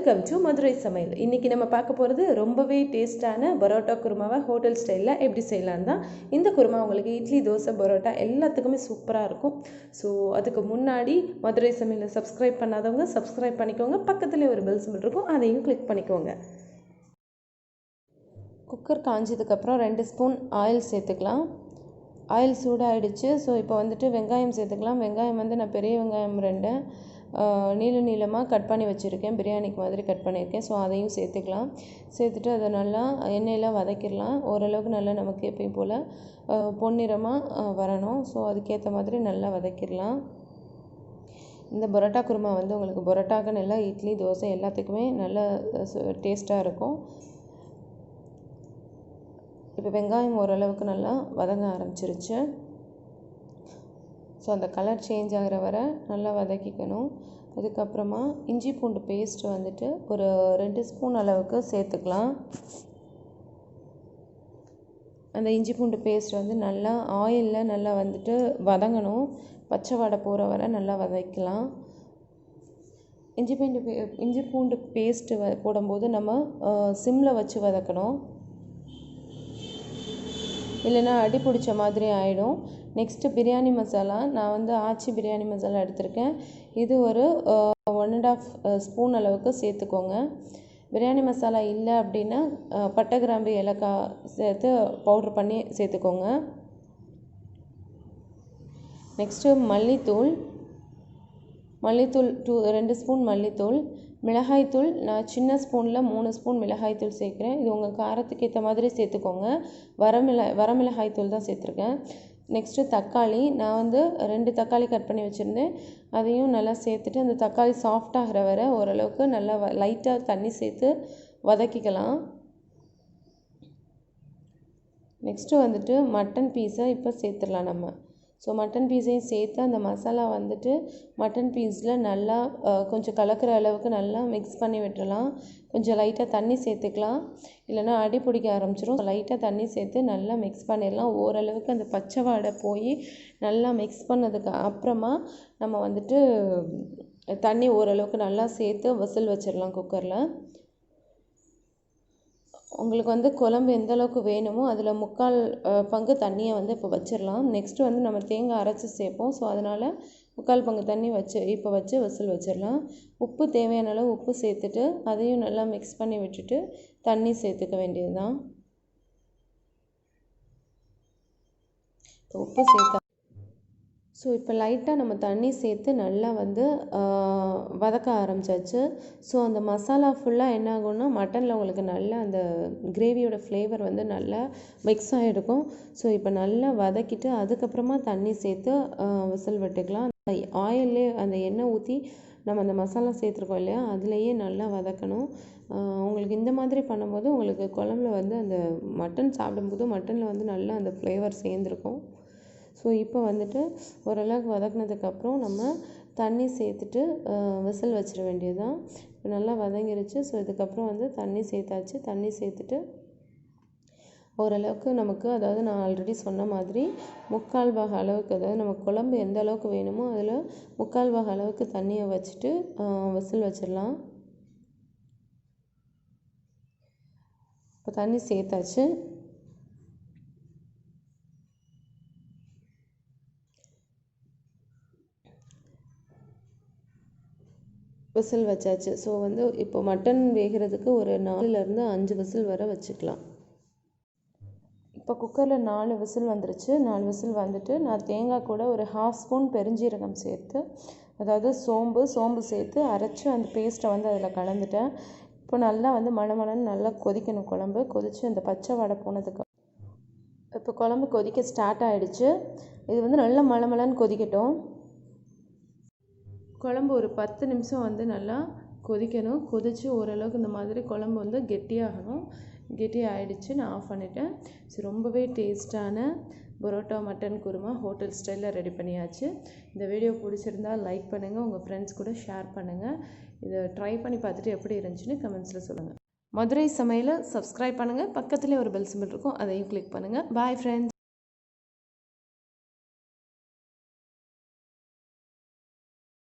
Welcome to Madurai சமையல். இன்றைக்கி நம்ம பார்க்க போகிறது ரொம்பவே டேஸ்ட்டான பரோட்டா குருமாவை ஹோட்டல் ஸ்டைலில் எப்படி செய்யலான்னு தான். இந்த குருமா உங்களுக்கு இட்லி, தோசை, பரோட்டா எல்லாத்துக்குமே சூப்பராக இருக்கும். ஸோ அதுக்கு முன்னாடி மதுரை சமையலை சப்ஸ்கிரைப் பண்ணாதவங்க சப்ஸ்கிரைப் பண்ணிக்கோங்க. பக்கத்துலேயே ஒரு பெல் சிம்பிள் இருக்கும், அதையும் கிளிக் பண்ணிக்கோங்க. குக்கர் காஞ்சதுக்கப்புறம் 2 ஸ்பூன் ஆயில் சேர்த்துக்கலாம். ஆயில் சூடாகிடுச்சு. ஸோ இப்போ வந்துட்டு வெங்காயம் சேர்த்துக்கலாம். வெங்காயம் வந்து நான் பெரிய வெங்காயம் 2 நீளமாக கட் பண்ணி வச்சுருக்கேன். பிரியாணிக்கு மாதிரி கட் பண்ணியிருக்கேன். ஸோ அதையும் சேர்த்துக்கலாம். சேர்த்துட்டு அதை நல்லா எண்ணெயில் வதக்கிடலாம். ஓரளவுக்கு நல்லா நமக்கு எப்பயும் போல் பொன்னிறமாக வரணும். ஸோ அதுக்கேற்ற மாதிரி நல்லா வதக்கிடலாம். இந்த பரோட்டா குருமா வந்து உங்களுக்கு பரோட்டாக்கு நல்லா இட்லி, தோசை எல்லாத்துக்குமே நல்ல டேஸ்ட்டாக இருக்கும். இப்போ வெங்காயம் ஓரளவுக்கு நல்லா வதங்க ஆரம்பிச்சிருச்சு. ஸோ அந்த கலர் சேஞ்ச் ஆகிற வரை நல்லா வதக்கிக்கணும். அதுக்கப்புறமா இஞ்சி பூண்டு பேஸ்ட் வந்துட்டு ஒரு 2 ஸ்பூன் அளவுக்கு சேர்த்துக்கலாம். அந்த இஞ்சி பூண்டு பேஸ்ட் வந்து நல்லா ஆயிலில் நல்லா வந்துட்டு வதங்கணும். பச்சை வாடை போகிற வரை நல்லா வதக்கலாம். இஞ்சி பூண்டு பேஸ்ட்டு போடும்போது நம்ம சிம்மில் வச்சு வதக்கணும், இல்லைன்னா அடி பிடிச்ச மாதிரி ஆகிடும். நெக்ஸ்ட்டு பிரியாணி மசாலா. நான் வந்து ஆச்சி பிரியாணி மசாலா எடுத்திருக்கேன். இது ஒரு 1.5 ஸ்பூன் அளவுக்கு சேர்த்துக்கோங்க. பிரியாணி மசாலா இல்லை அப்படின்னா பட்டை, கிராம்பு, ஏலக்காய் சேர்த்து பவுட்ரு பண்ணி சேர்த்துக்கோங்க. நெக்ஸ்ட்டு மல்லித்தூள் 2 ஸ்பூன் மல்லித்தூள். மிளகாய்த்தூள் நான் சின்ன ஸ்பூனில் 3 ஸ்பூன் மிளகாய்த்தூள் சேர்க்குறேன். இது உங்கள் காரத்துக்கு ஏற்ற மாதிரி சேர்த்துக்கோங்க. வரமிளகாய்த்தூள் தான் சேர்த்துருக்கேன். நெக்ஸ்ட்டு தக்காளி. நான் வந்து 2 தக்காளி கட் பண்ணி வச்சுருந்தேன். அதையும் நல்லா சேர்த்துட்டு அந்த தக்காளி சாஃப்டாகிற வரை ஓரளவுக்கு நல்லா லைட்டாக தண்ணி சேர்த்து வதக்கிக்கலாம். நெக்ஸ்ட்டு வந்துட்டு மட்டன் பீஸை இப்போ சேர்த்துடலாம் நம்ம. ஸோ மட்டன் பீஸையும் சேர்த்து அந்த மசாலா வந்துட்டு மட்டன் பீஸில் நல்லா கொஞ்சம் கலக்கிற அளவுக்கு நல்லா மிக்ஸ் பண்ணி விட்டுறலாம். கொஞ்சம் லைட்டாக தண்ணி சேர்த்துக்கலாம், இல்லைனா அடி பிடிக்க ஆரம்பிச்சிடும். லைட்டாக தண்ணி சேர்த்து நல்லா மிக்ஸ் பண்ணிடலாம். ஓரளவுக்கு அந்த பச்சை வாடை போய் நல்லா மிக்ஸ் பண்ணதுக்கு அப்புறமா நம்ம வந்துட்டு தண்ணி ஓரளவுக்கு நல்லா சேர்த்து விசில் வச்சிடலாம் குக்கரில். உங்களுக்கு வந்து குழம்பு எந்த அளவுக்கு வேணுமோ அதில் 3/4 பங்கு தண்ணியை வந்து இப்போ வச்சிடலாம். நெக்ஸ்ட்டு வந்து நம்ம தேங்காய் அரைச்சி சேர்ப்போம். ஸோ அதனால் 3/4 பங்கு தண்ணி இப்போ வச்சு விசில் வச்சிடலாம். உப்பு தேவையான அளவு உப்பு சேர்த்துட்டு அதையும் நல்லா மிக்ஸ் பண்ணி விட்டுட்டு தண்ணி சேர்த்துக்க வேண்டியது தான். உப்பு சேர்த்தா ஸோ இப்போ லைட்டாக நம்ம தண்ணி சேர்த்து நல்லா வந்து வதக்க ஆரம்பிச்சாச்சு. ஸோ அந்த மசாலா ஃபுல்லாக என்ன ஆகும்னா மட்டனில் உங்களுக்கு நல்லா அந்த கிரேவியோட ஃப்ளேவர் வந்து நல்லா மிக்ஸ் ஆகிருக்கும். ஸோ இப்போ நல்லா வதக்கிட்டு அதுக்கப்புறமா தண்ணி சேர்த்து விசில் விட்டுக்கலாம். ஆயிலே அந்த எண்ணெய் ஊற்றி நம்ம அந்த மசாலா சேர்த்துருக்கோம் இல்லையா, அதுலேயே நல்லா வதக்கணும். உங்களுக்கு இந்த மாதிரி பண்ணும்போது உங்களுக்கு குழம்புல வந்து அந்த மட்டன் சாப்பிடும்போது மட்டனில் வந்து நல்லா அந்த ஃப்ளேவர் சேர்ந்துருக்கும். ஸோ இப்போ வந்துட்டு ஓரளவுக்கு வதக்கினதுக்கப்புறம் நம்ம தண்ணி சேர்த்துட்டு விசில் வச்சிட வேண்டியது தான். இப்போ நல்லா வதங்கிருச்சு. ஸோ இதுக்கப்புறம் வந்து தண்ணி சேர்த்தாச்சு. தண்ணி சேர்த்துட்டு ஓரளவுக்கு நமக்கு, அதாவது நான் ஆல்ரெடி சொன்ன மாதிரி 3/4 பாக அளவுக்கு, அதாவது நம்ம குழம்பு எந்த அளவுக்கு வேணுமோ அதில் 3/4 பாக அளவுக்கு தண்ணியை வச்சுட்டு விசில் வச்சிடலாம். இப்போ தண்ணி சேர்த்தாச்சு. விசில் வச்சாச்சு. ஸோ வந்து இப்போ மட்டன் வேகிறதுக்கு ஒரு 4லேருந்து 5 விசில் வரை வச்சுக்கலாம். இப்போ குக்கரில் 4 விசில் வந்துருச்சு. 4 விசில் வந்துட்டு நான் தேங்காய் கூட ஒரு 1/2 ஸ்பூன் பெருஞ்சீரகம் சேர்த்து, அதாவது சோம்பு சேர்த்து அரைச்சி அந்த பேஸ்ட்டை வந்து அதில் கலந்துட்டேன். இப்போ நல்லா வந்து மணமணன்னு நல்லா கொதிக்கணும் குழம்பு. கொதித்து அந்த பச்சை வாடை போனதுக்கு இப்போ குழம்பு கொதிக்க ஸ்டார்ட் ஆகிடுச்சு. இது வந்து நல்லா மணமணன்னு கொதிக்கட்டும். குழம்பு ஒரு 10 நிமிஷம் வந்து நல்லா கொதிக்கணும். கொதித்து ஓரளவுக்கு இந்த மாதிரி குழம்பு வந்து கெட்டியாகணும். ஆகிடுச்சு. நான் ஆஃப் பண்ணிட்டேன். ஸோ ரொம்பவே டேஸ்ட்டான பரோட்டா மட்டன் குருமா ஹோட்டல் ஸ்டைலில் ரெடி பண்ணியாச்சு. இந்த வீடியோ பிடிச்சிருந்தால் லைக் பண்ணுங்கள், உங்கள் ஃப்ரெண்ட்ஸ் கூட ஷேர் பண்ணுங்கள். இதை ட்ரை பண்ணி பார்த்துட்டு எப்படி இருந்துச்சுன்னு கமெண்ட்ஸில் சொல்லுங்கள். மதுரை சமையலை சப்ஸ்கிரைப் பண்ணுங்கள். பக்கத்துலேயே ஒரு பெல் சிம்பிள் இருக்கும், அதையும் கிளிக் பண்ணுங்கள். Bye friends.